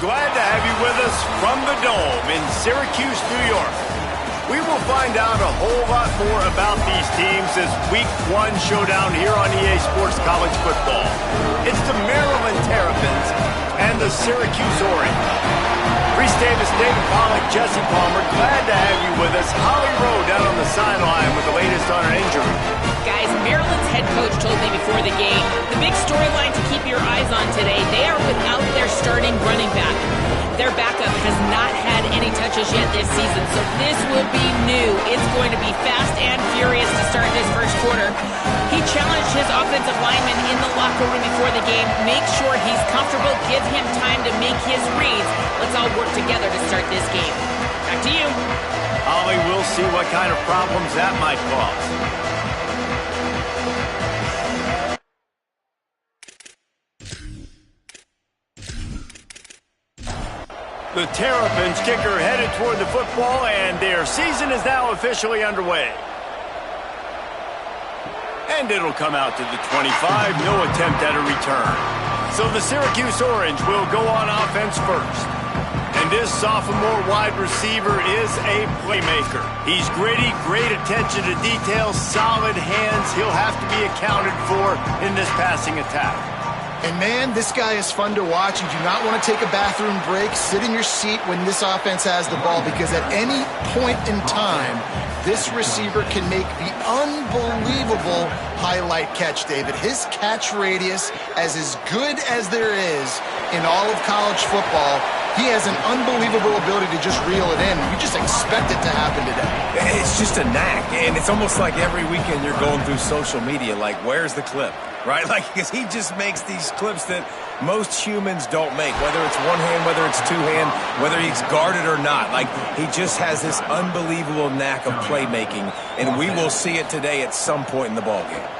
glad to have you with us from the Dome in Syracuse, New York. We will find out a whole lot more about these teams as Week 1 showdown here on EA Sports College Football. It's the Maryland Terrapins and the Syracuse Orange. Reese Davis, David Pollack, Jesse Palmer, glad to have you with us. Holly Rowe down on the sideline with the latest on her injury. Guys, Maryland's head coach told me before the game, the big storyline to keep your eyes on today, they are without their starting running back. Their backup has not had any touches yet this season, so this will be new. It's going to be fast and furious to start this first quarter. He challenged his offensive lineman in the locker room before the game. Make sure he's comfortable. Give him time to make his reads. Let's all work together to start this game. Back to you. Holly, we'll see what kind of problems that might cause. The Terrapins kicker headed toward the football, and their season is now officially underway. And it'll come out to the 25, no attempt at a return. So the Syracuse Orange will go on offense first. And this sophomore wide receiver is a playmaker. He's gritty, great attention to detail, solid hands. He'll have to be accounted for in this passing attack. And man, this guy is fun to watch. You do not want to take a bathroom break. Sit in your seat when this offense has the ball, because at any point in time, this receiver can make the unbelievable highlight catch, David. His catch radius is as good as there is in all of college football. He has an unbelievable ability to just reel it in. You just expect it to happen today. It's just a knack, and it's almost like every weekend you're going through social media, like, where's the clip, right? Like, because he just makes these clips that most humans don't make, whether it's one hand, whether it's two hand, whether he's guarded or not. Like, he just has this unbelievable knack of playmaking, and we will see it today at some point in the ballgame.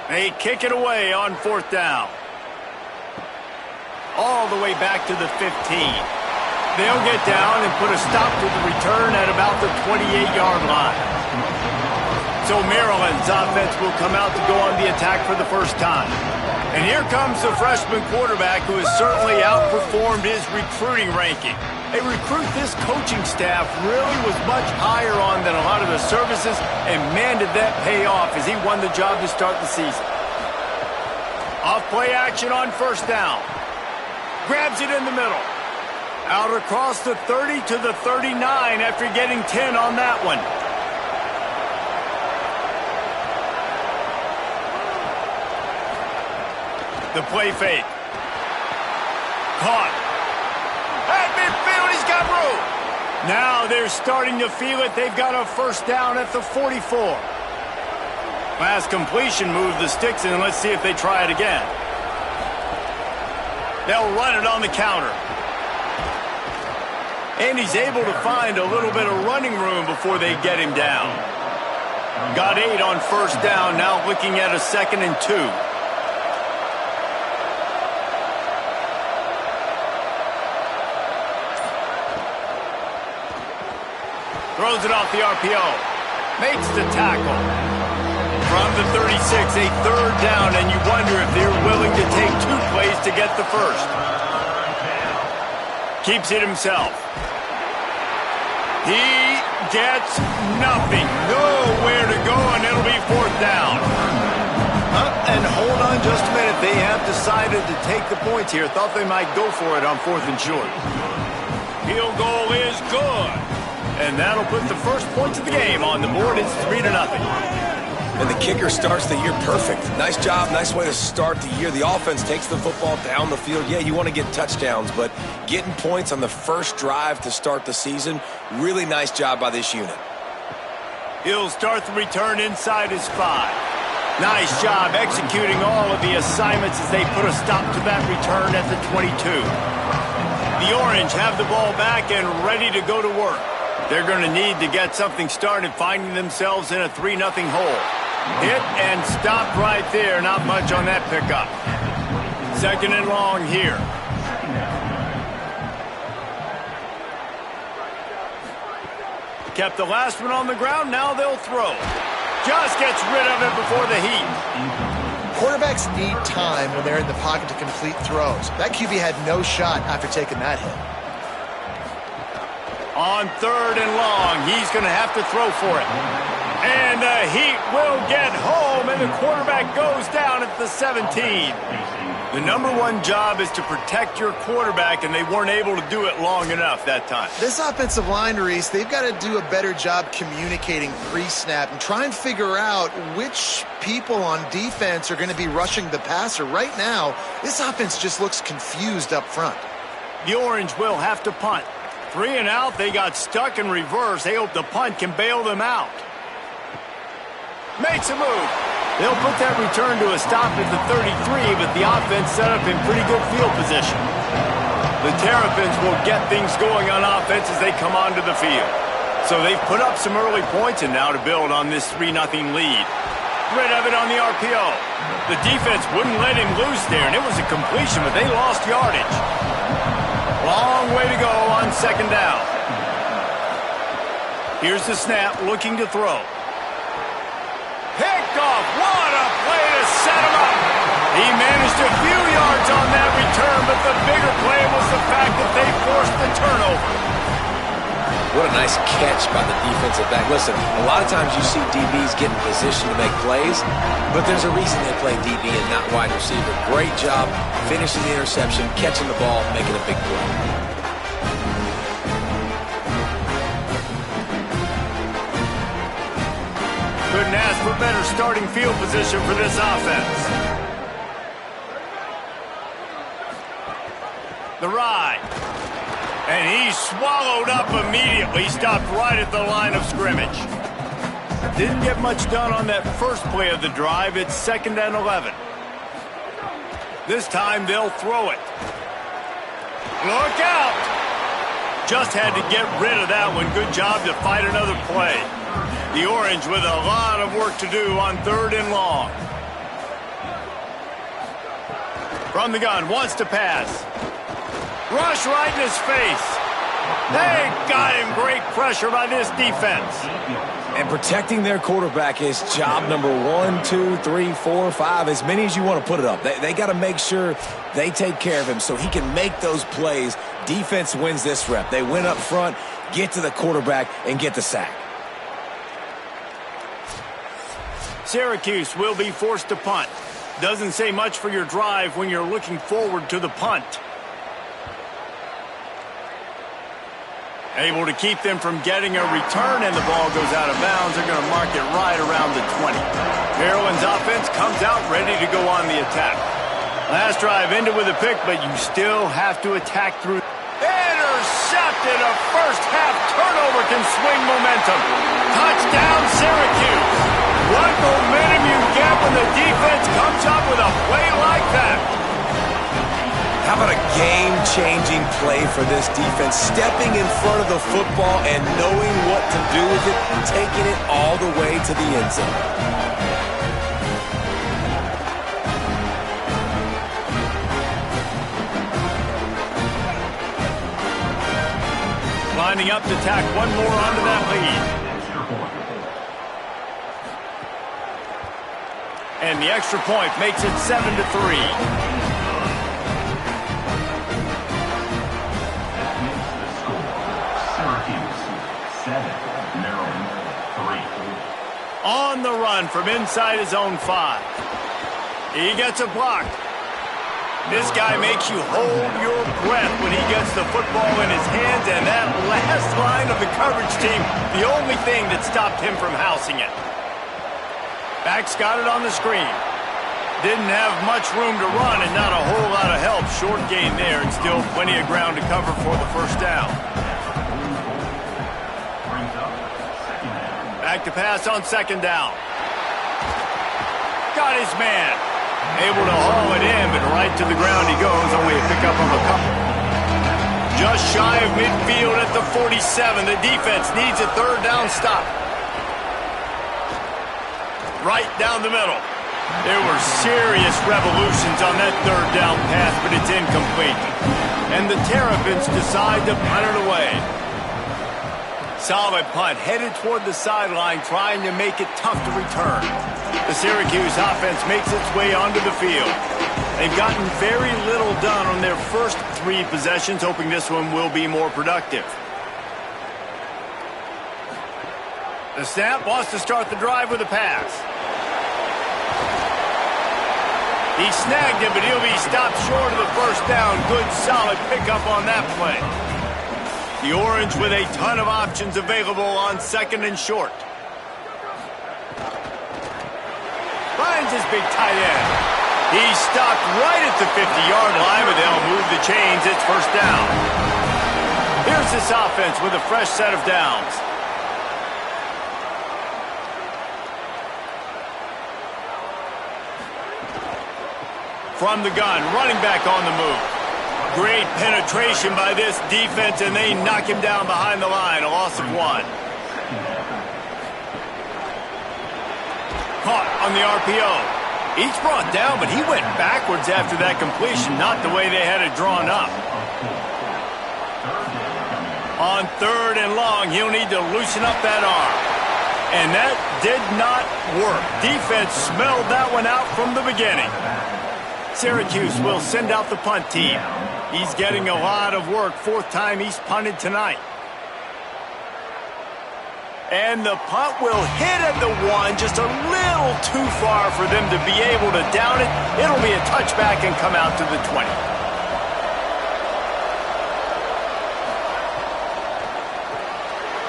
They kick it away on fourth down. All the way back to the 15. They'll get down and put a stop to the return at about the 28-yard line. So Maryland's offense will come out to go on the attack for the first time. And here comes the freshman quarterback who has certainly outperformed his recruiting ranking. A recruit this coaching staff really was much higher on than a lot of the services, and man, did that pay off as he won the job to start the season. Off play action on first down. Grabs it in the middle. Out across the 30 to the 39 after getting 10 on that one. The play fake. Caught. At midfield, he's got room. Now they're starting to feel it. They've got a first down at the 44. Last completion moved the sticks in. Let's see if they try it again. They'll run it on the counter. And he's able to find a little bit of running room before they get him down. Got 8 on first down, now looking at a 2nd and 2. Throws it off the RPO. Makes the tackle. From the 36, a third down, and you wonder if they're willing to take 2 plays to get the first. Keeps it himself. He gets nothing. Nowhere to go, and it'll be fourth down. And hold on just a minute. They have decided to take the points here. Thought they might go for it on 4th and short. Field goal is good. And that'll put the first points of the game on the board. It's 3-0. And the kicker starts the year perfect. Nice job, nice way to start the year. The offense takes the football down the field. Yeah, you want to get touchdowns, but getting points on the first drive to start the season, really nice job by this unit. He'll start the return inside his 5. Nice job executing all of the assignments as they put a stop to that return at the 22. The Orange have the ball back and ready to go to work. They're going to need to get something started, finding themselves in a 3-0 hole. Hit and stopped right there. Not much on that pickup. 2nd and long here. Kept the last one on the ground. Now they'll throw. Just gets rid of it before the heat. Quarterbacks need time when they're in the pocket to complete throws. That QB had no shot after taking that hit. On 3rd and long, he's going to have to throw for it. And the Heat will get home, and the quarterback goes down at the 17. The #1 job is to protect your quarterback, and they weren't able to do it long enough that time. This offensive line, Reese, they've got to do a better job communicating pre-snap and try and figure out which people on defense are going to be rushing the passer. Right now, this offense just looks confused up front. The Orange will have to punt. 3 and out, they got stuck in reverse. They hope the punt can bail them out. Makes a move. They'll put that return to a stop at the 33, but the offense set up in pretty good field position. The Terrapins will get things going on offense as they come onto the field. So they've put up some early points, and now to build on this 3-0 lead. Rid of it on the RPO. The defense wouldn't let him loose there, and it was a completion, but they lost yardage. Long way to go on 2nd down. Here's the snap, looking to throw. Picked off. What a play to set him up. He managed a few yards on that return, but the bigger play was the fact that they forced the turnover. What a nice catch by the defensive back. Listen, a lot of times you see DBs get in position to make plays, but there's a reason they play DB and not wide receiver. Great job finishing the interception, catching the ball, making a big play. Couldn't ask for better starting field position for this offense. The ride. And he swallowed up immediately. Stopped right at the line of scrimmage. Didn't get much done on that first play of the drive. It's 2nd and 11. This time they'll throw it. Look out! Just had to get rid of that one. Good job to fight another play. The Orange with a lot of work to do on 3rd and long. From the gun, wants to pass. Rush right in his face. They got him. Great pressure by this defense. And protecting their quarterback is job number 1, 2, 3, 4, 5, as many as you want to put it up. They got to make sure they take care of him so he can make those plays. Defense wins this rep. They win up front, get to the quarterback, and get the sack. Syracuse will be forced to punt. Doesn't say much for your drive when you're looking forward to the punt. Able to keep them from getting a return, and the ball goes out of bounds. They're going to mark it right around the 20. Maryland's offense comes out ready to go on the attack. Last drive ended with a pick, but you still have to attack through. Intercepted. A first-half turnover can swing momentum. Touchdown, Syracuse. What momentum you get when the defense comes up with a play like that. How about a game-changing play for this defense? Stepping in front of the football and knowing what to do with it, taking it all the way to the end zone. Lining up to tack one more onto that lead. And the extra point makes it 7-3. On the run from inside his own 5. He gets a block. This guy makes you hold your breath when he gets the football in his hands, and that last line of the coverage team, the only thing that stopped him from housing it. Back's got it on the screen. Didn't have much room to run and not a whole lot of help. Short gain there and still plenty of ground to cover for the first down. Back to pass on 2nd down. Got his man. Able to haul it in, but right to the ground he goes. Only a pickup of a couple. Just shy of midfield at the 47. The defense needs a 3rd down stop. Right down the middle. There were serious revolutions on that 3rd down pass, but it's incomplete. And the Terrapins decide to punt it away. Solid punt, headed toward the sideline, trying to make it tough to return. The Syracuse offense makes its way onto the field. They've gotten very little done on their first 3 possessions, hoping this one will be more productive. The snap wants to start the drive with a pass. He snagged it, but he'll be stopped short of the first down. Good, solid pickup on that play. The Orange with a ton of options available on 2nd and short. Finds his big tight end. He's stopped right at the 50-yard line, but they'll move the chains. It's first down. Here's this offense with a fresh set of downs. From the gun, running back on the move. Great penetration by this defense, and they knock him down behind the line. A loss of 1. Caught on the RPO. Each brought down, but he went backwards after that completion, not the way they had it drawn up. On 3rd and long, he'll need to loosen up that arm. And that did not work. Defense smelled that one out from the beginning. Syracuse will send out the punt team. He's getting a lot of work. 4th time he's punted tonight. And the punt will hit at the 1, just a little too far for them to be able to down it. It'll be a touchback and come out to the 20.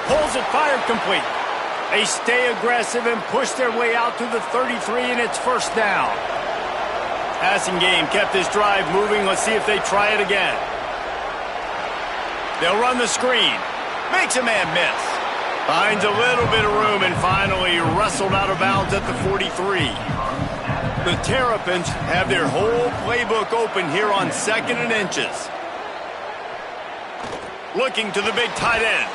Pulls it, fired complete. They stay aggressive and push their way out to the 33, and it's first down. Passing game kept this drive moving. Let's see if they try it again. They'll run the screen. Makes a man miss. Finds a little bit of room and finally wrestled out of bounds at the 43. The Terrapins have their whole playbook open here on 2nd and inches. Looking to the big tight end.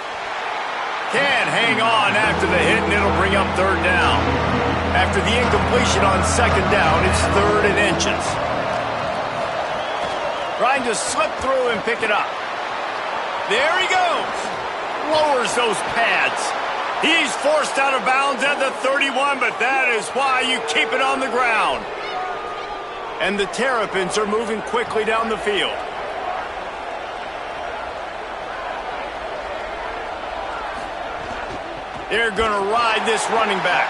Can't hang on after the hit, and it'll bring up 3rd down. After the incompletion on 2nd down, it's 3rd and inches. Trying to slip through and pick it up. There he goes. Lowers those pads. He's forced out of bounds at the 31, but that is why you keep it on the ground. And the Terrapins are moving quickly down the field. They're going to ride this running back.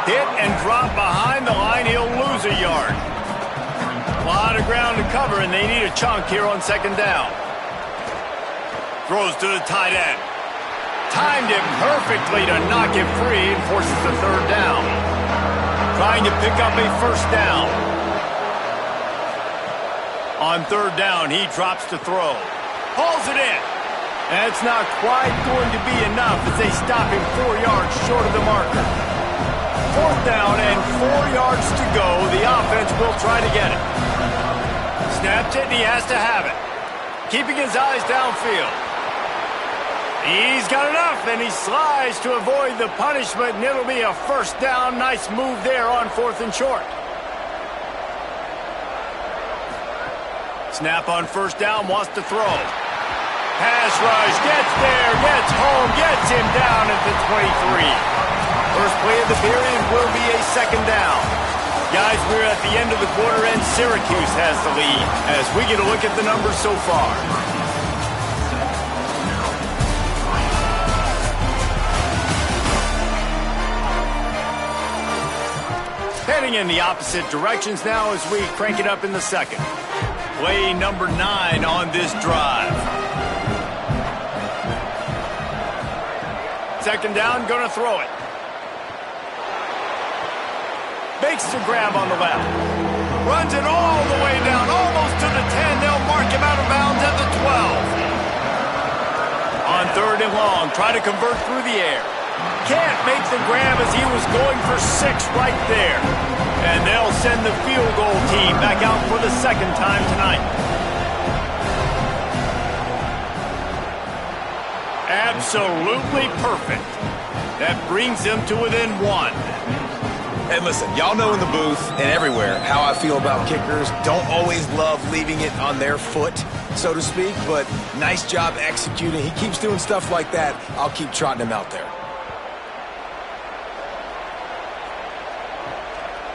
Hit and drop behind the line. He'll lose a yard. A lot of ground to cover, and they need a chunk here on 2nd down. Throws to the tight end. Timed it perfectly to knock him free and forces the 3rd down. Trying to pick up a first down. On 3rd down, he drops to throw. Pulls it in. That's not quite going to be enough as they stop him 4 yards short of the marker. 4th down and 4 yards to go. The offense will try to get it. Snaps it and he has to have it. Keeping his eyes downfield. He's got enough and he slides to avoid the punishment, and it'll be a first down. Nice move there on 4th and short. Snap on 1st down, wants to throw. Pass rush, gets there, gets home, gets him down at the 23. First play of the period will be a 2nd down. Guys, we're at the end of the quarter, and Syracuse has the lead as we get a look at the numbers so far. Heading in the opposite directions now as we crank it up in the 2nd. Play number 9 on this drive. 2nd down, gonna throw it. Makes the grab on the left. Runs it all the way down, almost to the 10. They'll mark him out of bounds at the 12. On 3rd and long, try to convert through the air. Can't make the grab as he was going for 6 right there. And they'll send the field goal team back out for the 2nd time tonight. Absolutely perfect. That brings them to within 1. Hey, listen, y'all know in the booth and everywhere how I feel about kickers. Don't always love leaving it on their foot, so to speak, but nice job executing. He keeps doing stuff like that. I'll keep trotting him out there.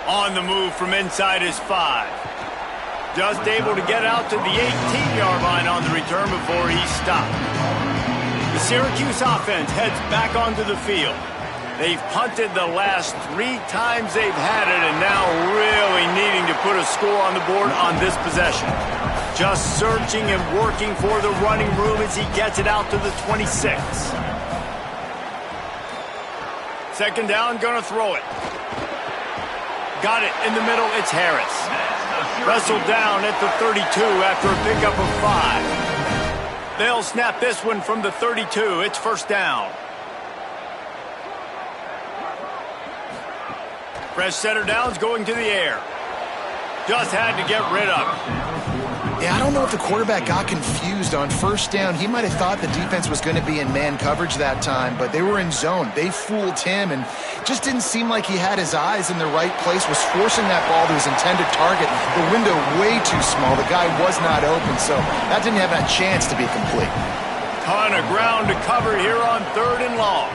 On the move from inside his 5. Just able to get out to the 18-yard line on the return before he stopped. The Syracuse offense heads back onto the field. They've punted the last 3 times they've had it, and now really needing to put a score on the board on this possession. Just searching and working for the running room as he gets it out to the 26. Second down, gonna throw it. Got it in the middle, it's Harris. Wrestled down at the 32 after a pickup of 5. They'll snap this one from the 32, it's first down. Fresh center downs going to the air. Just had to get rid of it. Yeah, I don't know if the quarterback got confused on first down. He might have thought the defense was going to be in man coverage that time, but they were in zone. They fooled him and just didn't seem like he had his eyes in the right place, was forcing that ball to his intended target. The window way too small. The guy was not open, so that didn't have a chance to be complete. Ton of ground to cover here on 3rd and long.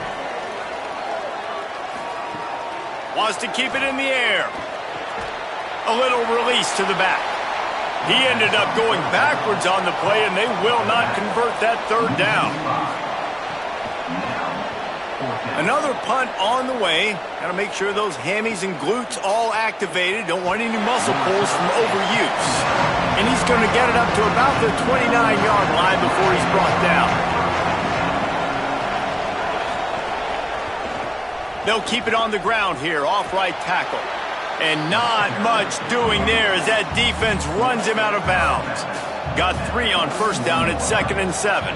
Wants to keep it in the air. A little release to the back. He ended up going backwards on the play, and they will not convert that 3rd down. Another punt on the way. Got to make sure those hammies and glutes all activated. Don't want any muscle pulls from overuse. And he's going to get it up to about the 29-yard line before he's brought down. They'll keep it on the ground here, off right tackle. And not much doing there as that defense runs him out of bounds. Got 3 on first down at 2nd and 7.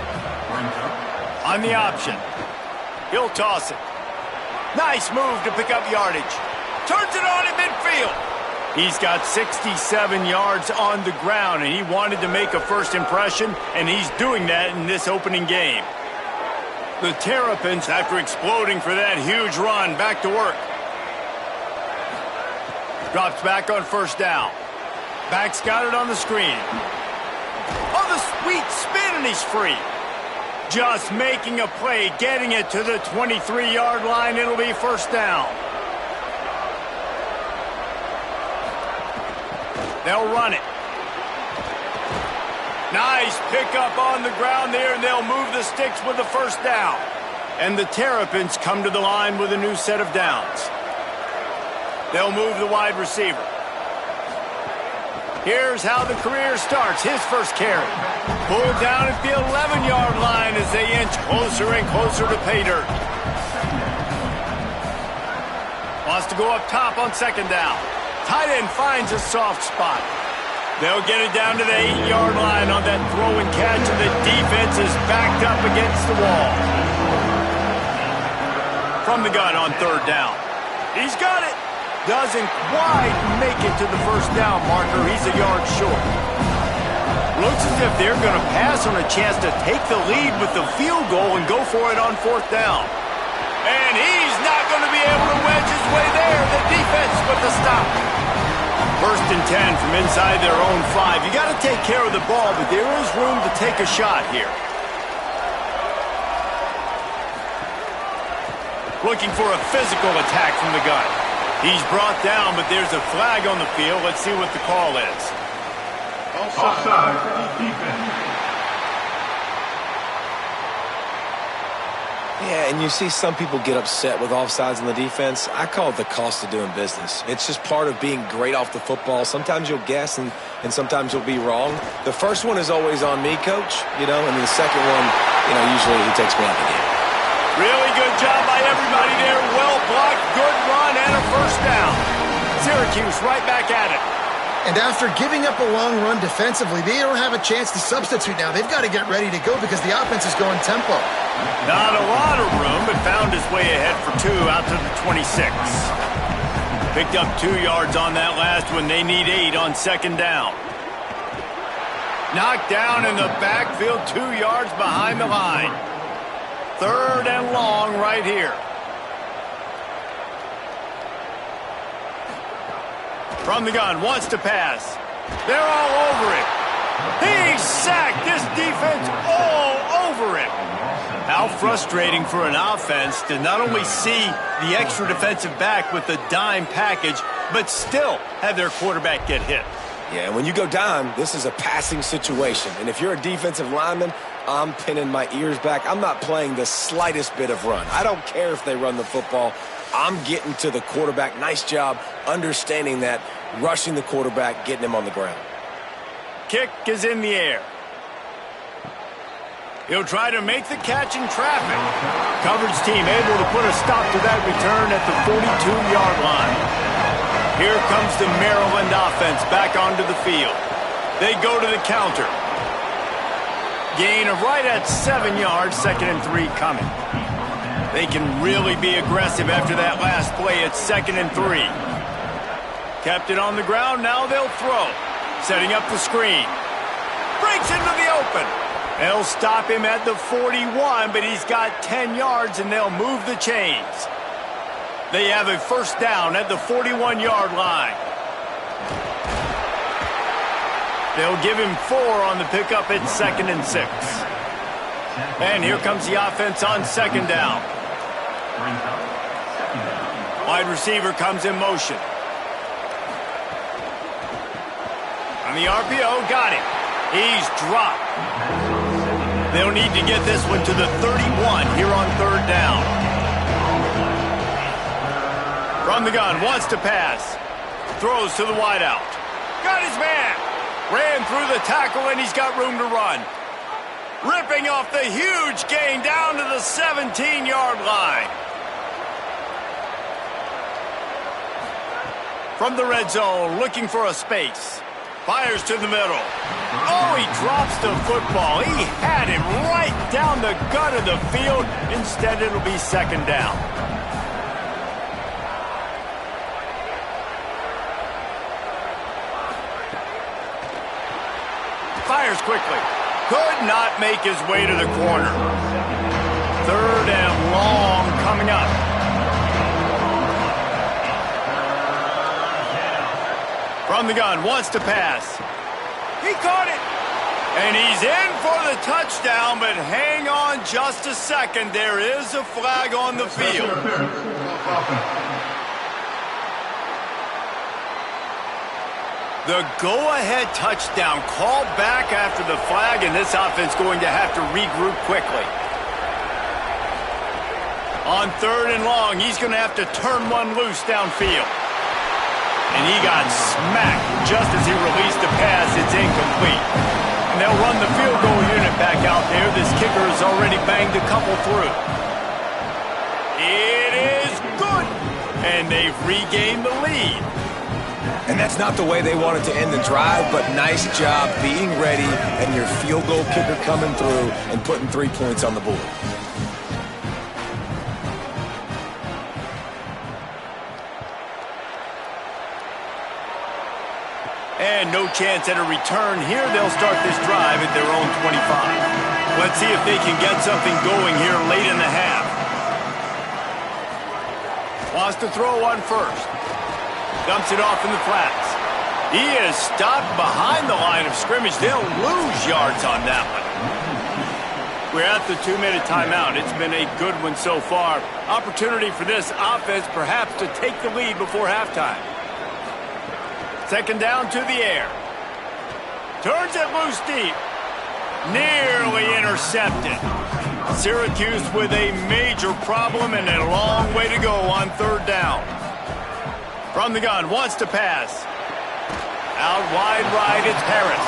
On the option. He'll toss it. Nice move to pick up yardage. Turns it on in midfield. He's got 67 yards on the ground, and he wanted to make a first impression, and he's doing that in this opening game. The Terrapins, after exploding for that huge run, back to work. Drops back on first down. Back's got it on the screen. Oh, the sweet spin, and he's free. Just making a play, getting it to the 23-yard line. It'll be first down. They'll run it. Nice pickup on the ground there, and they'll move the sticks with the first down. And the Terrapins come to the line with a new set of downs. They'll move the wide receiver. Here's how the career starts. His first carry. Pulled down at the 11-yard line as they inch closer and closer to pay dirt. Wants to go up top on second down. Tight end finds a soft spot. They'll get it down to the 8-yard line on that throw and catch, and the defense is backed up against the wall. From the gun on third down. He's got it. Doesn't quite make it to the first down marker. He's a yard short. Looks as if they're going to pass on a chance to take the lead with the field goal and go for it on fourth down. And he's not going to be able to wedge his way there. The defense with the stop. First and 10 from inside their own 5. You got to take care of the ball, but there is room to take a shot here. Looking for a physical attack from the gun. He's brought down, but there's a flag on the field. Let's see what the call is. Offside for the defense. Yeah, and you see some people get upset with offsides in the defense. I call it the cost of doing business. It's just part of being great off the football. Sometimes you'll guess, and sometimes you'll be wrong. The first one is always on me, Coach, and then the second one, usually he takes me out of the game. Really good job by everybody there. Well blocked, good run, and a first down. Syracuse right back at it. And after giving up a long run defensively, they don't have a chance to substitute now. They've got to get ready to go because the offense is going tempo. Not a lot of room, but found his way ahead for 2 out to the 26. Picked up 2 yards on that last one. They need 8 on second down. Knocked down in the backfield, 2 yards behind the line. Third and long right here. From the gun, wants to pass. They're all over it. He's sacked. This defense all over him. How frustrating for an offense to not only see the extra defensive back with the dime package, but still have their quarterback get hit. Yeah, when you go dime, this is a passing situation. And if you're a defensive lineman, I'm pinning my ears back. I'm not playing the slightest bit of run. I don't care if they run the football. I'm getting to the quarterback. Nice job understanding that, rushing the quarterback, getting him on the ground. Kick is in the air. He'll try to make the catch in traffic. Coverage team able to put a stop to that return at the 42-yard line. Here comes the Maryland offense back onto the field. They go to the counter. Gain of right at 7 yards, 2nd and 3 coming. They can really be aggressive after that last play at 2nd and 3. Kept it on the ground, now they'll throw. Setting up the screen. Breaks into the open. They'll stop him at the 41, but he's got 10 yards and they'll move the chains. They have a first down at the 41-yard line. They'll give him 4 on the pickup at 2nd and 6. And here comes the offense on 2nd down. Wide receiver comes in motion. On the RPO, got him. He's dropped. They'll need to get this one to the 31 here on 3rd down. From the gun, wants to pass. Throws to the wideout. Got his man. Ran through the tackle and he's got room to run. Ripping off the huge gain down to the 17-yard line. From the red zone, looking for a space. Fires to the middle. Oh, he drops the football. He had him right down the gut of the field. Instead, it'll be 2nd down. Fires quickly. Could not make his way to the corner. 3rd and long coming up. From the gun, wants to pass. He caught it. And he's in for the touchdown, but hang on just a second. There is a flag on the field. The go-ahead touchdown called back after the flag, and this offense going to have to regroup quickly. On 3rd and long, he's going to have to turn one loose downfield. And he got smacked just as he released the pass. It's incomplete. And they'll run the field goal unit back out there. This kicker has already banged a couple through. It is good. And they've regained the lead. And that's not the way they wanted to end the drive, but nice job being ready and your field goal kicker coming through and putting 3 points on the board. And no chance at a return here. They'll start this drive at their own 25. Let's see if they can get something going here late in the half. Wants to throw one first. Dumps it off in the flats. He is stopped behind the line of scrimmage. They'll lose yards on that one. We're at the 2-minute timeout. It's been a good one so far. Opportunity for this offense perhaps to take the lead before halftime. 2nd down to the air. Turns it loose deep. Nearly intercepted. Syracuse with a major problem and a long way to go on 3rd down. From the gun, wants to pass. Out wide right, it's Harris.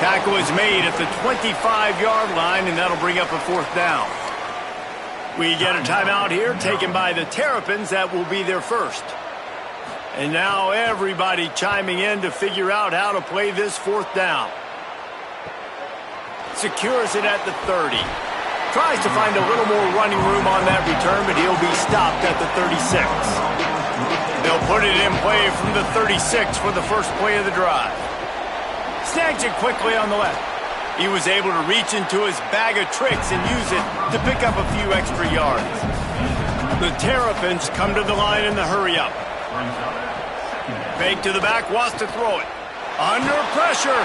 Tackle is made at the 25-yard line, and that'll bring up a 4th down. We get a timeout here taken by the Terrapins. That will be their first. And now everybody chiming in to figure out how to play this 4th down. Secures it at the 30. Tries to find a little more running room on that return, but he'll be stopped at the 36. They'll put it in play from the 36 for the first play of the drive. Snags it quickly on the left. He was able to reach into his bag of tricks and use it to pick up a few extra yards. The Terrapins come to the line in the hurry-up. Fake to the back, wants to throw it. Under pressure.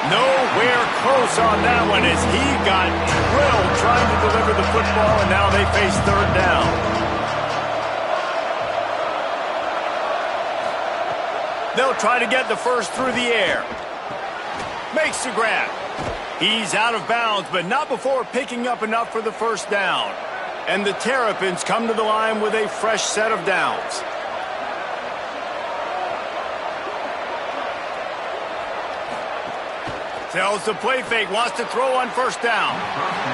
Nowhere close on that one as he got drilled trying to deliver the football, and now they face third down. They'll try to get the first through the air. Makes the grab. He's out of bounds, but not before picking up enough for the first down. And the Terrapins come to the line with a fresh set of downs. Tells the play fake, wants to throw on first down.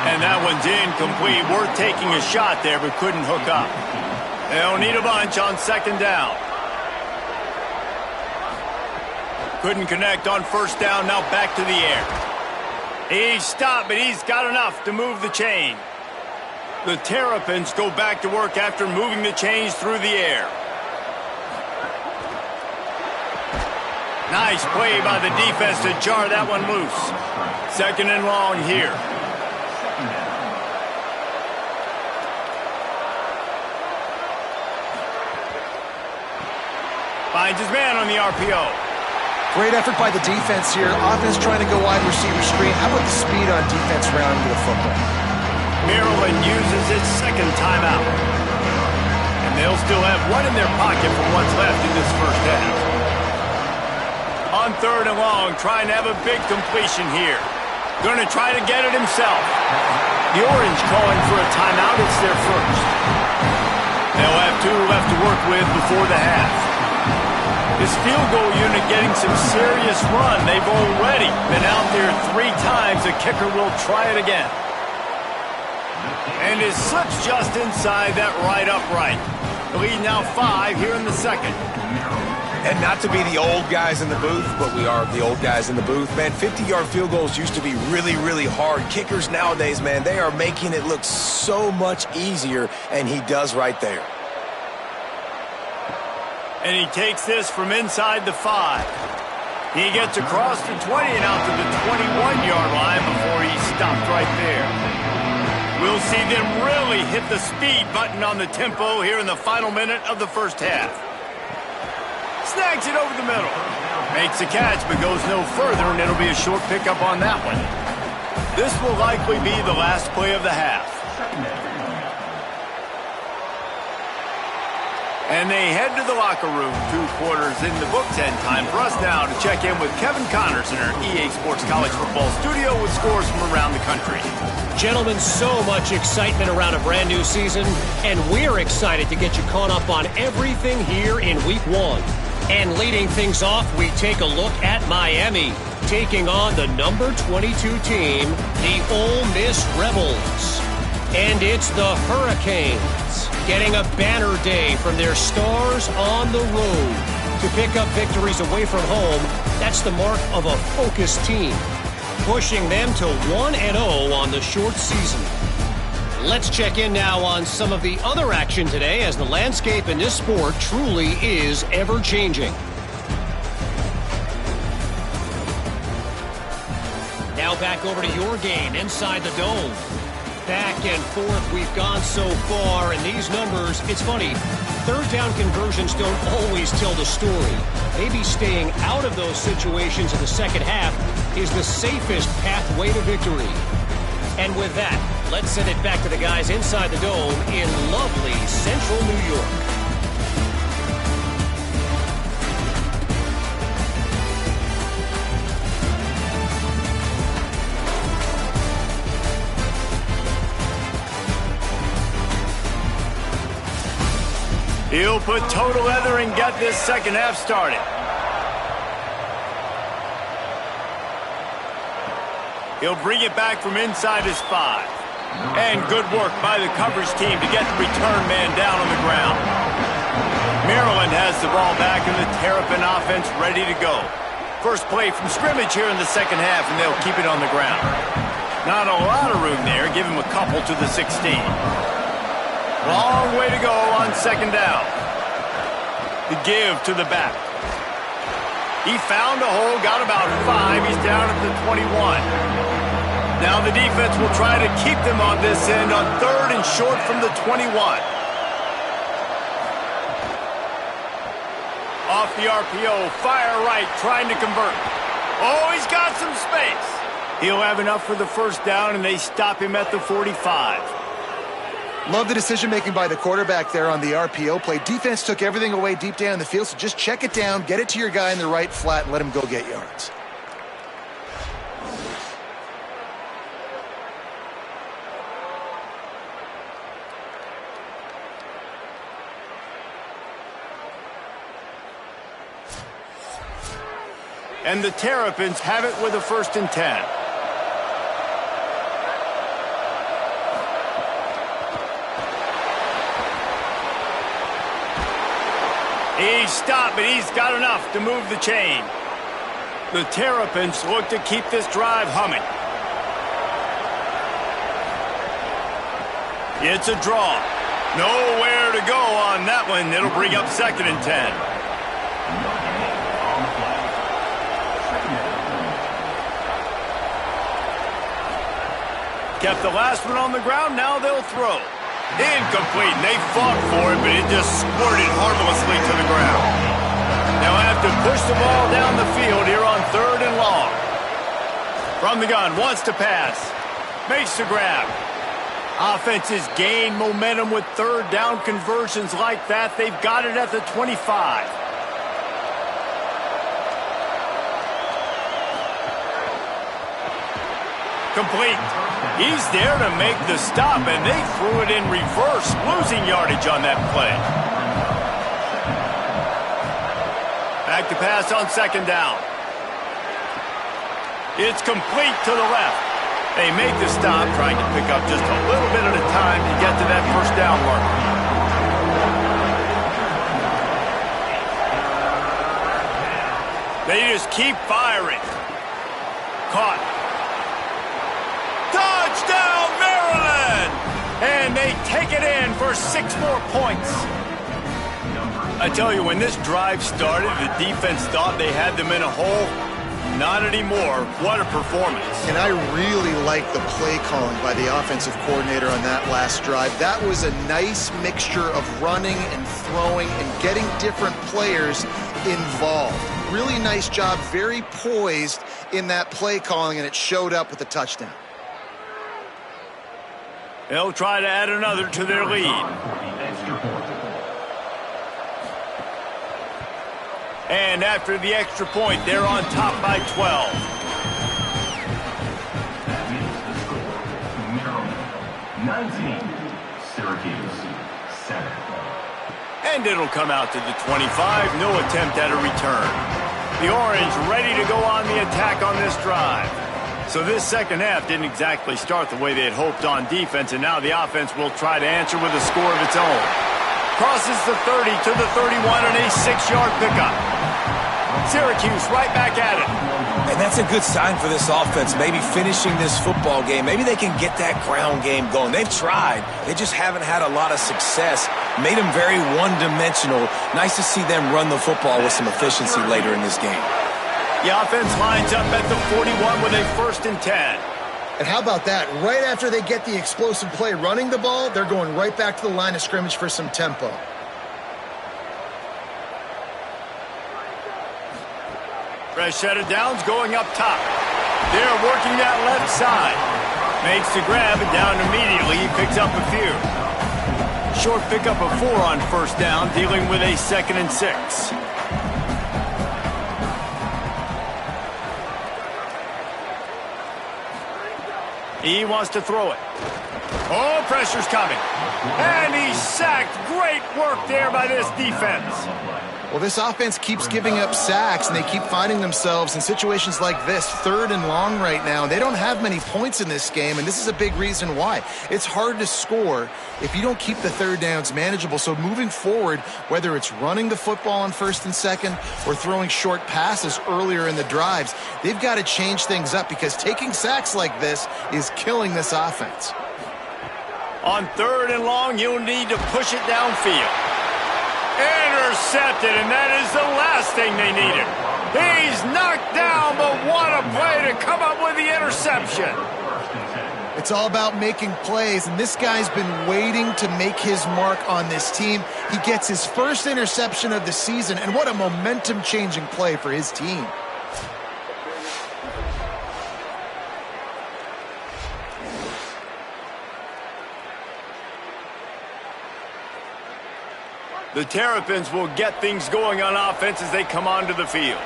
And that one's incomplete. Worth taking a shot there, but couldn't hook up. They'll need a bunch on second down. Couldn't connect on first down, now back to the air. He stopped, but he's got enough to move the chain. The Terrapins go back to work after moving the chains through the air. Nice play by the defense to jar that one loose. Second and long here. Finds his man on the RPO. Great effort by the defense here. Offense trying to go wide receiver screen. How about the speed on defense rounding to the football? Maryland uses its second timeout. And they'll still have one in their pocket for what's left in this first half. On third and long, trying to have a big completion here. Going to try to get it himself. The Orange calling for a timeout. It's their first. They'll have two left to work with before the half. This field goal unit getting some serious run. They've already been out there 3 times. The kicker will try it again. And it slips just inside that right upright. The lead now 5 here in the second. And not to be the old guys in the booth, but we are the old guys in the booth. Man, 50-yard field goals used to be really, really hard. Kickers nowadays, man, they are making it look so much easier, and he does right there. And he takes this from inside the 5. He gets across the 20 and out to the 21-yard line before he stopped right there. We'll see them really hit the speed button on the tempo here in the final minute of the first half. Snags it over the middle. Makes a catch, but goes no further, and it'll be a short pickup on that one. This will likely be the last play of the half. And they head to the locker room. 2 quarters in the books, and time for us now to check in with Kevin Connors in our EA Sports College Football studio with scores from around the country. Gentlemen, so much excitement around a brand new season, and we're excited to get you caught up on everything here in Week 1. And leading things off, we take a look at Miami, taking on the number 22 team, the Ole Miss Rebels. And it's the Hurricanes getting a banner day from their stars on the road. To pick up victories away from home, that's the mark of a focused team, pushing them to 1-0 on the short season. Let's check in now on some of the other action today, as the landscape in this sport truly is ever-changing. Now back over to your game inside the dome. Back and forth we've gone so far, and these numbers, it's funny, third down conversions don't always tell the story. Maybe staying out of those situations in the second half is the safest pathway to victory. And with that, let's send it back to the guys inside the dome in lovely central New York. He'll put total leather and get this second half started. He'll bring it back from inside his 5. And good work by the coverage team to get the return man down on the ground. Maryland has the ball back and the Terrapin offense ready to go. First play from scrimmage here in the second half, and they'll keep it on the ground. Not a lot of room there. Give him a couple to the 16. Long way to go on second down. The give to the back. He found a hole, got about 5. He's down at the 21. Now the defense will try to keep them on this end on third and short from the 21. Off the RPO, fire right, trying to convert. Oh, he's got some space. He'll have enough for the first down, and they stop him at the 45. Love the decision-making by the quarterback there on the RPO play. Defense took everything away deep down in the field, so just check it down, get it to your guy in the right flat, and let him go get yards. And the Terrapins have it with a 1st and 10. He's stopped, but he's got enough to move the chain. The Terrapins look to keep this drive humming. It's a draw. Nowhere to go on that one. It'll bring up 2nd and 10. Kept the last one on the ground, now they'll throw. Incomplete, they fought for it, but it just squirted harmlessly to the ground. Now have to push the ball down the field here on 3rd and long. From the gun, wants to pass. Makes the grab. Offenses gain momentum with 3rd down conversions like that. They've got it at the 25. Complete. He's there to make the stop, and they threw it in reverse, losing yardage on that play. Back to pass on 2nd down. It's complete to the left. They make the stop, trying to pick up just a little bit at a time to get to that 1st down marker. They just keep firing. Caught. Touchdown, Maryland! And they take it in for 6 more points. I tell you, when this drive started, the defense thought they had them in a hole. Not anymore. What a performance. And I really like the play calling by the offensive coordinator on that last drive. That was a nice mixture of running and throwing and getting different players involved. Really nice job, very poised in that play calling, and it showed up with a touchdown. They'll try to add another to their lead. And after the extra point, they're on top by 12. That is the score. Maryland 19, Syracuse 7. And it'll come out to the 25. No attempt at a return. The Orange ready to go on the attack on this drive. So this second half didn't exactly start the way they had hoped on defense, and now the offense will try to answer with a score of its own. Crosses the 30 to the 31 and a 6-yard pickup. Syracuse right back at it. And that's a good sign for this offense, maybe finishing this football game. Maybe they can get that ground game going. They've tried. They just haven't had a lot of success. Made them very one-dimensional. Nice to see them run the football with some efficiency later in this game. The offense lines up at the 41 with a 1st and 10. And how about that? Right after they get the explosive play running the ball, they're going right back to the line of scrimmage for some tempo. Fresh set of downs going up top. They're working that left side. Makes the grab, and down immediately. He picks up a few. Short pickup of 4 on 1st down, dealing with a 2nd and 6. He wants to throw it. Oh, pressure's coming. And he's sacked. Great work there by this defense. Well, this offense keeps giving up sacks, and they keep finding themselves in situations like this, 3rd and long right now. They don't have many points in this game, and this is a big reason why. It's hard to score if you don't keep the 3rd downs manageable. So moving forward, whether it's running the football on 1st and 2nd or throwing short passes earlier in the drives, they've got to change things up because taking sacks like this is killing this offense. On 3rd and long, you'll need to push it downfield. Intercepted, and that is the last thing they needed. He's knocked down, but what a play to come up with the interception. It's all about making plays, and this guy's been waiting to make his mark on this team. He gets his first interception of the season, and what a momentum-changing play for his team. The Terrapins will get things going on offense as they come onto the field.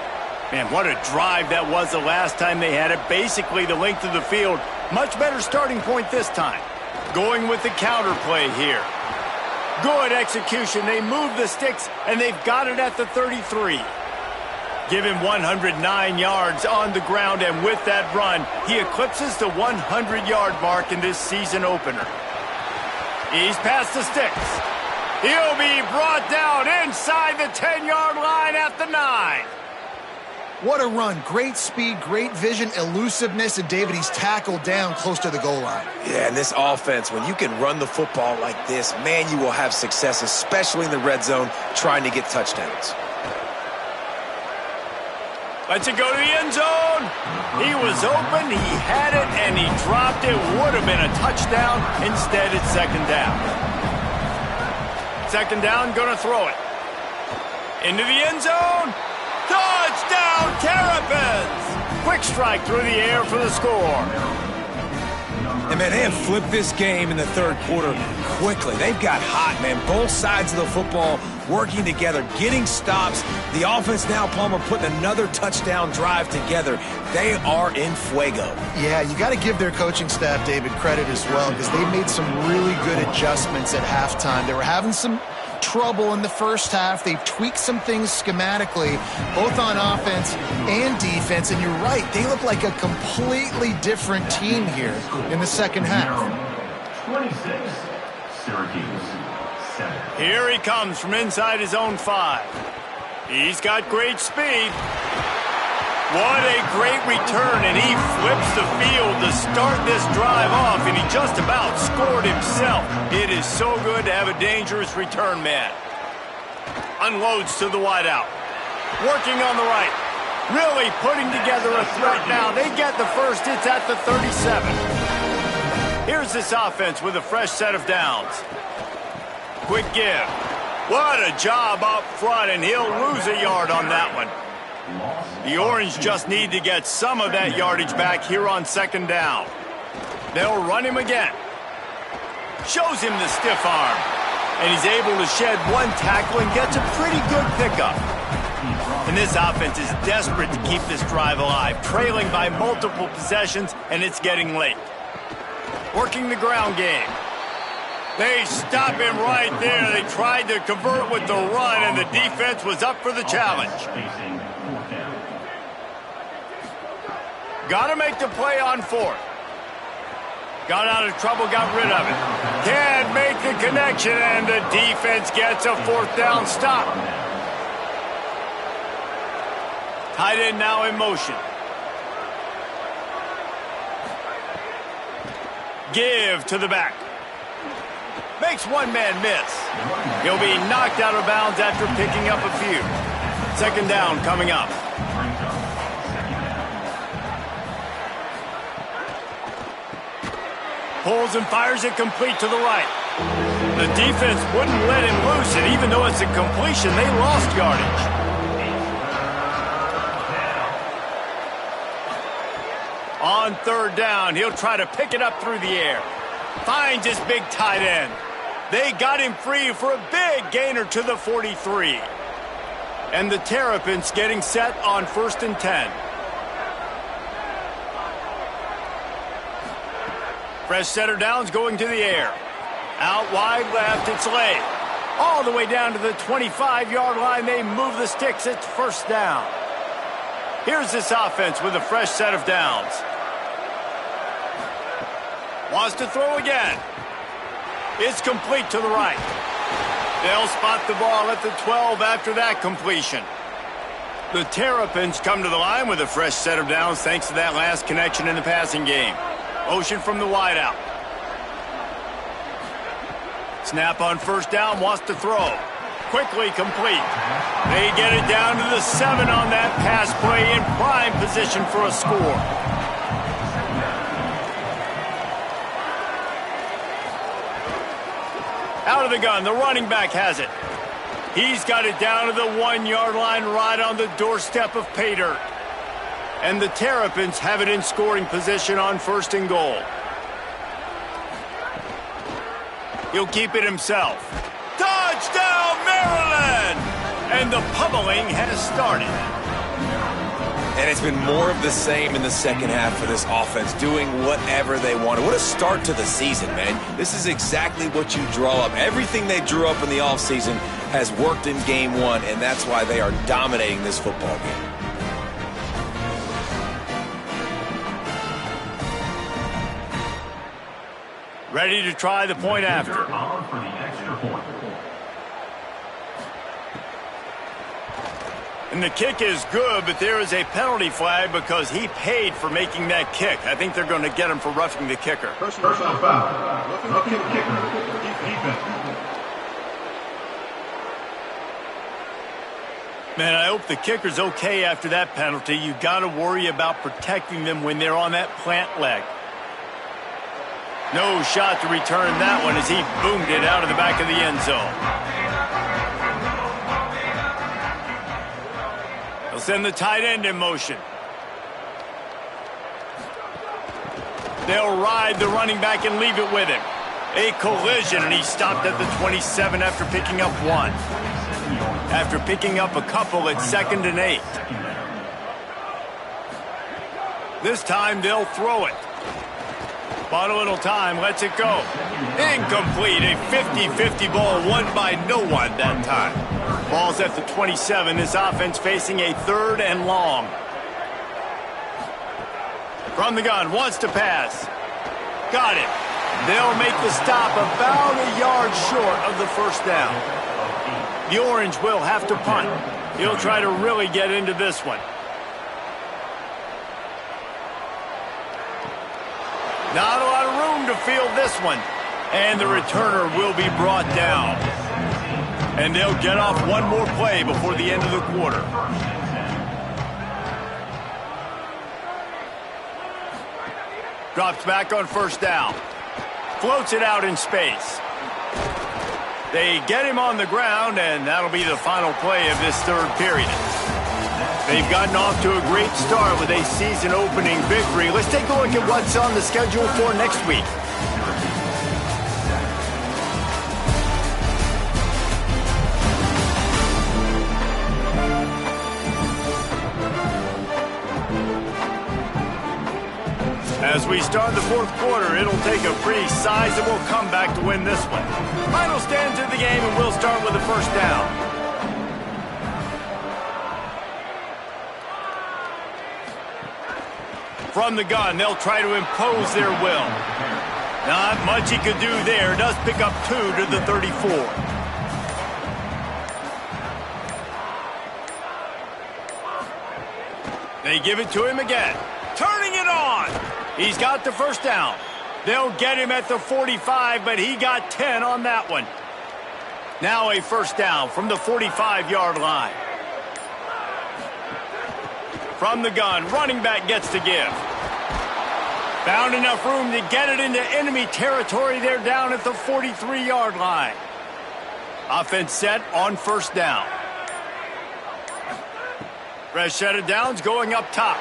Man, what a drive that was the last time they had it. Basically the length of the field. Much better starting point this time. Going with the counter play here. Good execution. They move the sticks, and they've got it at the 33. Give him 109 yards on the ground, and with that run, he eclipses the 100-yard mark in this season opener. He's past the sticks. He'll be brought down inside the 10-yard line at the 9. What a run. Great speed, great vision, elusiveness, and David, he's tackled down close to the goal line. Yeah, and this offense, when you can run the football like this, man, you will have success, especially in the red zone, trying to get touchdowns. Lets it go to the end zone. He was open, he had it, and he dropped it. Would have been a touchdown. Instead, it's second down. Second down, gonna throw it. Into the end zone. Touchdown, Terrapins! Quick strike through the air for the score. And, man, they have flipped this game in the third quarter quickly. They've got hot, man. Both sides of the football working together, getting stops. The offense now, Palmer, putting another touchdown drive together. They are in fuego. Yeah, you got to give their coaching staff, David, credit as well, because they made some really good adjustments at halftime. They were having some trouble in the first half. They've tweaked some things schematically, both on offense and defense, and you're right, they look like a completely different team here in the second half. 26, Syracuse, 7. Here he comes from inside his own 5. He's got great speed. What a great return, and he flips the field to start this drive off, and he just about scored himself. It is so good to have a dangerous return man. Unloads to the wideout. Working on the right. Really putting together a threat now. They get the first. It's at the 37. Here's this offense with a fresh set of downs. Quick give. What a job up front, and he'll lose a yard on that one. The Orange just need to get some of that yardage back here on second down. They'll run him again. Shows him the stiff arm. And he's able to shed one tackle and gets a pretty good pickup. And this offense is desperate to keep this drive alive, trailing by multiple possessions, and it's getting late. Working the ground game. They stop him right there. They tried to convert with the run, and the defense was up for the challenge. Got to make the play on 4th. Got out of trouble, got rid of it. Can't make the connection, and the defense gets a 4th down stop. Tight end now in motion. Give to the back. Makes one man miss. He'll be knocked out of bounds after picking up a few. Second down coming up. Pulls and fires it complete to the right. The defense wouldn't let him loose, and even though it's a completion, they lost yardage. On third down, he'll try to pick it up through the air. Finds his big tight end. They got him free for a big gainer to the 43. And the Terrapins getting set on 1st and 10. Fresh setter downs going to the air. Out wide left, it's late. All the way down to the 25-yard line, they move the sticks. It's first down. Here's this offense with a fresh set of downs. Wants to throw again. It's complete to the right. They'll spot the ball at the 12 after that completion. The Terrapins come to the line with a fresh set of downs thanks to that last connection in the passing game. Motion from the wideout. Snap on first down, wants to throw. Quickly complete. They get it down to the 7 on that pass play in prime position for a score. Out of the gun, the running back has it. He's got it down to the 1-yard line right on the doorstep of pay dirt. And the Terrapins have it in scoring position on 1st and goal. He'll keep it himself. Touchdown, man! Maryland! And the pummeling has started. And it's been more of the same in the second half for this offense, doing whatever they wanted. What a start to the season, man. This is exactly what you draw up. Everything they drew up in the offseason has worked in game one, and that's why they are dominating this football game. Ready to try the point after. On for the extra point. And the kick is good, but there is a penalty flag because he paid for making that kick. I think they're going to get him for roughing the kicker. Personal foul. Roughing the kicker. Defense. Man, I hope the kicker's okay after that penalty. You got to worry about protecting them when they're on that plant leg. No shot to return that one as he boomed it out of the back of the end zone. They'll send the tight end in motion. They'll ride the running back and leave it with him. A collision, and he stopped at the 27 after picking up one. After picking up a couple, it's 2nd and 8. This time they'll throw it. Bought a little time, lets it go. Incomplete, a 50-50 ball won by no one that time. Ball's at the 27, this offense facing a 3rd and long. From the gun, wants to pass. Got it. They'll make the stop about a yard short of the first down. The Orange will have to punt. He'll try to really get into this one. Not a lot of room to field this one. And the returner will be brought down. And they'll get off one more play before the end of the quarter. Drops back on first down. Floats it out in space. They get him on the ground, and that'll be the final play of this 3rd period. They've gotten off to a great start with a season-opening victory. Let's take a look at what's on the schedule for next week. As we start the 4th quarter, it'll take a pretty sizable comeback to win this one. Final stands of the game, and we'll start with the first down. From the gun, they'll try to impose their will. Not much he could do there. Does pick up 2 to the 34. They give it to him again. Turning it on. He's got the first down. They'll get him at the 45, but he got 10 on that one. Now a first down from the 45-yard line. From the gun, running back gets to give. Found enough room to get it into enemy territory. They're down at the 43-yard line. Offense set on first down. Fresh set of downs going up top.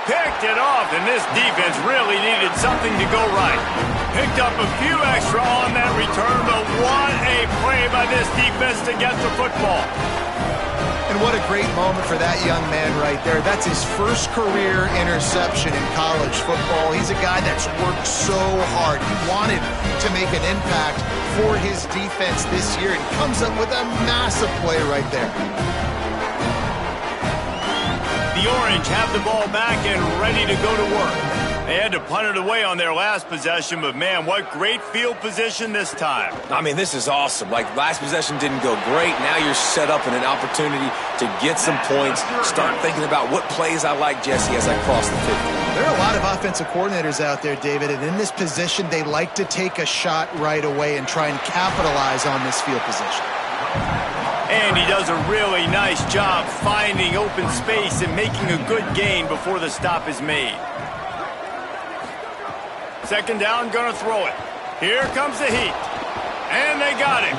Picked it off, and this defense really needed something to go right. Picked up a few extra on that return, but what a play by this defense to get the football. And what a great moment for that young man right there. That's his first career interception in college football. He's a guy that's worked so hard. He wanted to make an impact for his defense this year, and comes up with a massive play right there. The Orange have the ball back and ready to go to work. They had to punt it away on their last possession, but man, what great field position this time. I mean, this is awesome. Like, last possession didn't go great. Now you're set up in an opportunity to get some points. Start thinking about what plays I like, Jesse, as I cross the 50. There are a lot of offensive coordinators out there, David, and in this position, they like to take a shot right away and try and capitalize on this field position. And he does a really nice job finding open space and making a good gain before the stop is made. Second down, gonna throw it. Here comes the heat. And they got him.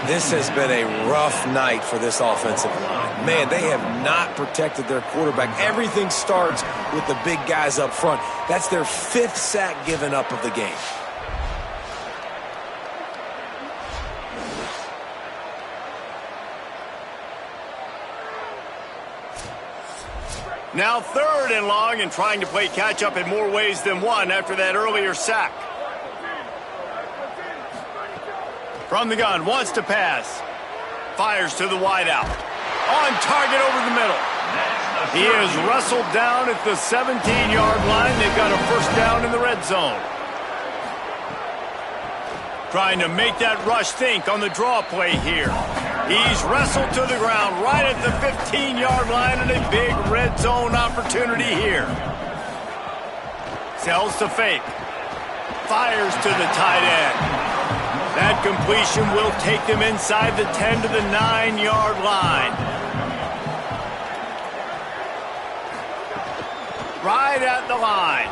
This has been a rough night for this offensive line. Man, they have not protected their quarterback. Everything starts with the big guys up front. That's their 5th sack given up of the game. Now 3rd and long and trying to play catch-up in more ways than one after that earlier sack. From the gun, wants to pass. Fires to the wideout. On target over the middle. He is wrestled down at the 17-yard line. They've got a first down in the red zone. Trying to make that rush think on the draw play here. He's wrestled to the ground right at the 15-yard line and a big red zone opportunity here. Sells to fake. Fires to the tight end. That completion will take them inside the 10 to the 9-yard line. Right at the line.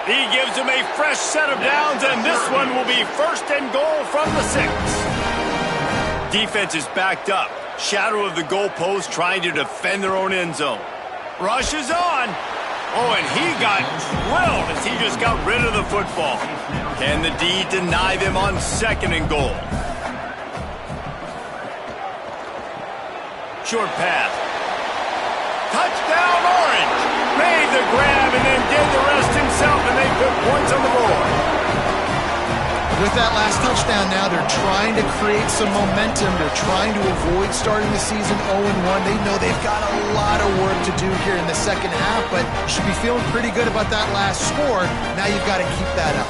He gives them a fresh set of downs, and this one will be 1st and goal from the 6. Defense is backed up. Shadow of the goalpost trying to defend their own end zone. Rush is on. Oh, and he got drilled as he just got rid of the football. Can the D deny them on 2nd and goal? Short pass. Touchdown Orange. Made the grab and then did the rest himself, and they put points on the board. With that last touchdown now, they're trying to create some momentum. They're trying to avoid starting the season 0-1. They know they've got a lot of work to do here in the second half, but should be feeling pretty good about that last score. Now you've got to keep that up.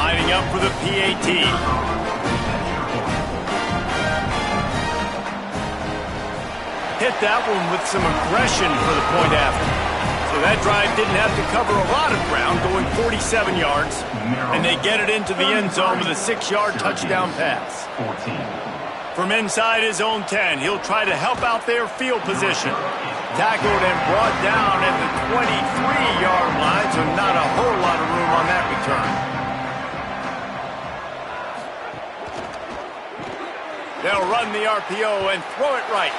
Lining up for the PAT. Hit that one with some aggression for the point after. So that drive didn't have to cover a lot of ground, going 47 yards, and they get it into the end zone with a 6-yard touchdown pass. From inside his own 10, he'll try to help out their field position. Tackled and brought down at the 23-yard line, so not a whole lot of room on that return. They'll run the RPO and throw it right.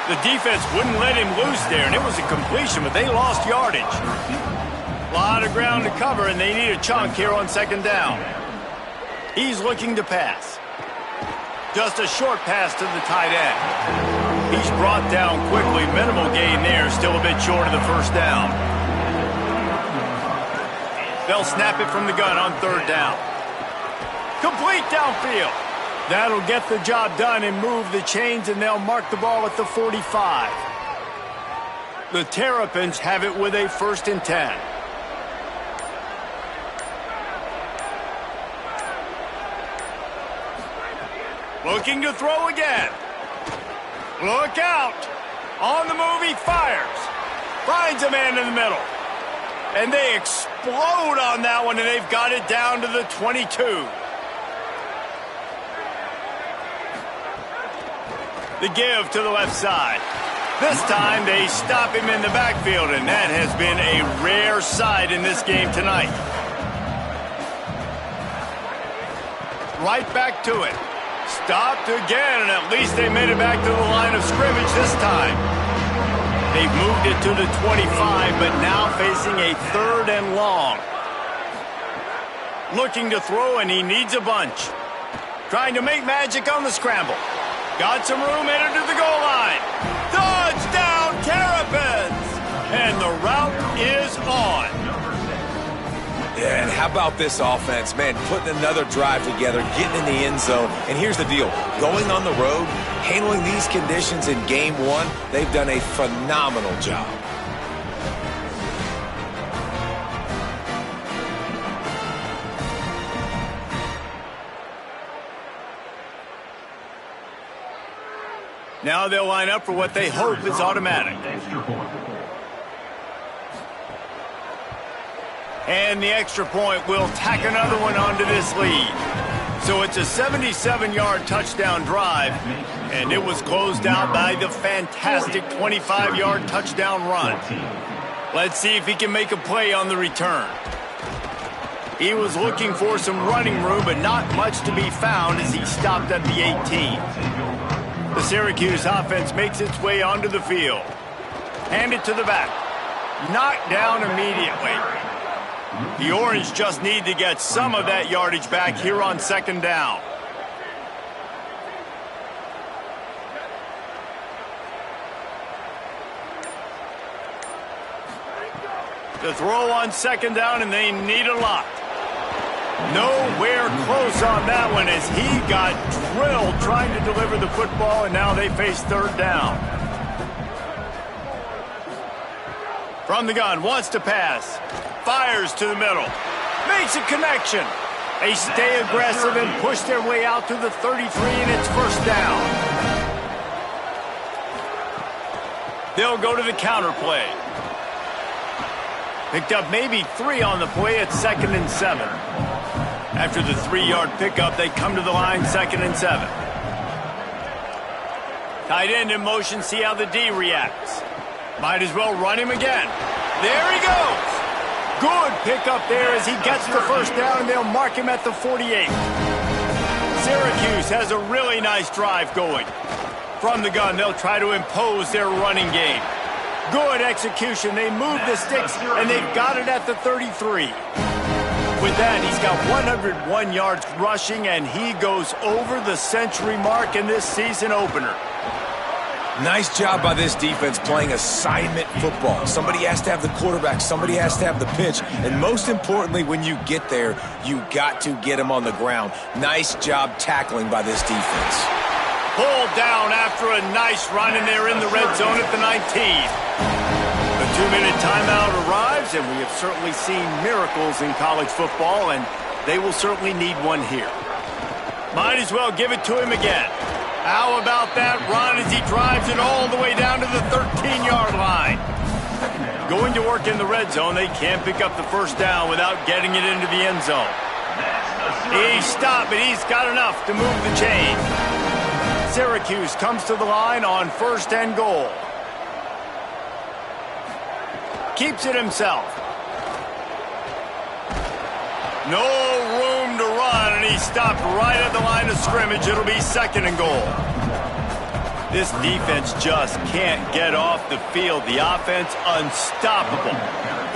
The defense wouldn't let him loose there, and it was a completion, but they lost yardage. A lot of ground to cover, and they need a chunk here on 2nd down. He's looking to pass. Just a short pass to the tight end. He's brought down quickly. Minimal gain there, still a bit short of the 1st down. They'll snap it from the gun on 3rd down. Complete downfield. That'll get the job done and move the chains, and they'll mark the ball at the 45. The Terrapins have it with a 1st and 10. Looking to throw again. Look out. On the move, he fires. Finds a man in the middle. And they explode on that one, and they've got it down to the 22. The give to the left side. This time they stop him in the backfield, and that has been a rare sight in this game tonight. Right back to it. Stopped again, and at least they made it back to the line of scrimmage this time. They've moved it to the 25, but now facing a 3rd and long. Looking to throw, and he needs a bunch. Trying to make magic on the scramble. Got some room, headed to the goal line. Touchdown, Terrapins! And the route is on. Yeah, and how about this offense, man, putting another drive together, getting in the end zone. And here's the deal. Going on the road, handling these conditions in game 1, they've done a phenomenal job. Now they'll line up for what they hope is automatic. And the extra point will tack another one onto this lead. So it's a 77-yard touchdown drive, and it was closed out by the fantastic 25-yard touchdown run. Let's see if he can make a play on the return. He was looking for some running room, but not much to be found as he stopped at the 18. The Syracuse offense makes its way onto the field. Hand it to the back. Knocked down immediately. The Orange just need to get some of that yardage back here on 2nd down. The throw on second down, and they need a lot. Nowhere close on that one as he got drilled trying to deliver the football, and now they face third down. From the gun, wants to pass. Fires to the middle. Makes a connection. They stay aggressive and push their way out to the 33, and it's first down. They'll go to the counter play. Picked up maybe 3 on the play at 2nd and 7. After the 3-yard pickup, they come to the line 2nd and 7. Tight end in motion, see how the D reacts. Might as well run him again. There he goes. Good pickup there as he gets the first down, and they'll mark him at the 48. Syracuse has a really nice drive going. From the gun, they'll try to impose their running game. Good execution. They move the sticks, and they've got it at the 33. With that, he's got 101 yards rushing, and he goes over the century mark in this season opener. Nice job by this defense playing assignment football. Somebody has to have the quarterback. Somebody has to have the pitch. And most importantly, when you get there, you got to get him on the ground. Nice job tackling by this defense. Pulled down after a nice run, and they're in the red zone at the 19. The 2-minute timeout arrives, and we have certainly seen miracles in college football, and they will certainly need one here. Might as well give it to him again. How about that run as he drives it all the way down to the 13-yard line? Going to work in the red zone, they can't pick up the first down without getting it into the end zone. He stopped, but he's got enough to move the chain. Syracuse comes to the line on 1st and goal. Keeps it himself. No room to run, and he stopped right at the line of scrimmage. It'll be 2nd and goal. This defense just can't get off the field. The offense unstoppable.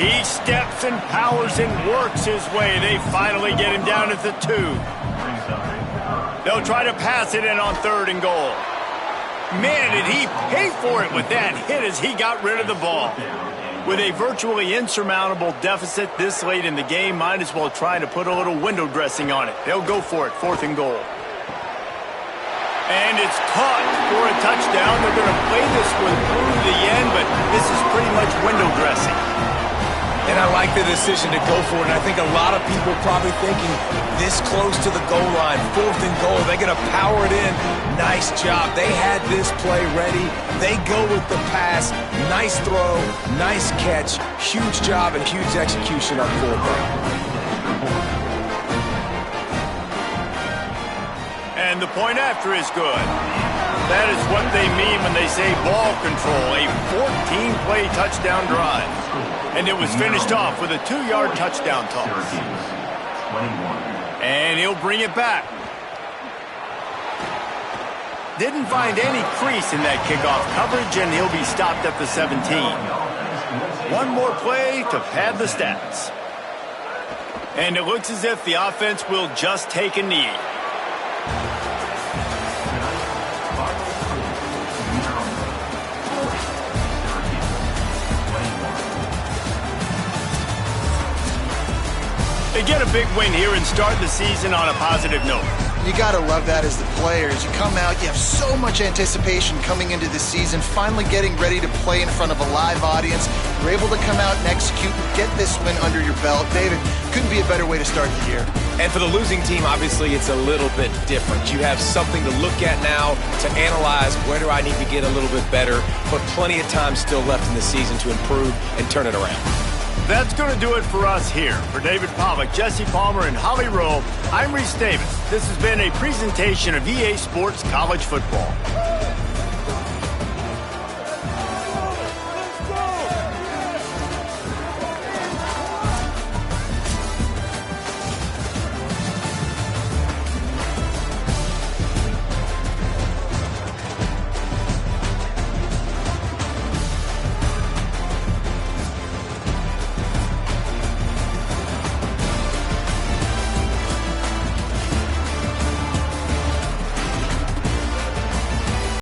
He steps and powers and works his way. They finally get him down at the 2. They'll try to pass it in on 3rd and goal. Man, did he pay for it with that hit as he got rid of the ball. With a virtually insurmountable deficit this late in the game, might as well try to put a little window dressing on it. They'll go for it, 4th and goal. And it's caught for a touchdown. They're going to play this one through the end, but this is pretty much window dressing. And I like the decision to go for it. And I think a lot of people probably thinking this close to the goal line, 4th and goal, they're going to power it in. Nice job. They had this play ready. They go with the pass. Nice throw, nice catch, huge job and huge execution on 4th down. And the point after is good. That is what they mean when they say ball control, a 14-play touchdown drive. And it was finished off with a 2-yard touchdown toss. And he'll bring it back. Didn't find any crease in that kickoff coverage, and he'll be stopped at the 17. One more play to pad the stats. And it looks as if the offense will just take a knee. They get a big win here and start the season on a positive note. You got to love that as the players. You come out, you have so much anticipation coming into the season, finally getting ready to play in front of a live audience. You're able to come out and execute and get this win under your belt. David, couldn't be a better way to start the year. And for the losing team, obviously, it's a little bit different. You have something to look at now to analyze where do I need to get a little bit better, but plenty of time still left in the season to improve and turn it around. That's going to do it for us here. For David Pollack, Jesse Palmer, and Holly Rowe, I'm Reese Davis. This has been a presentation of EA Sports College Football.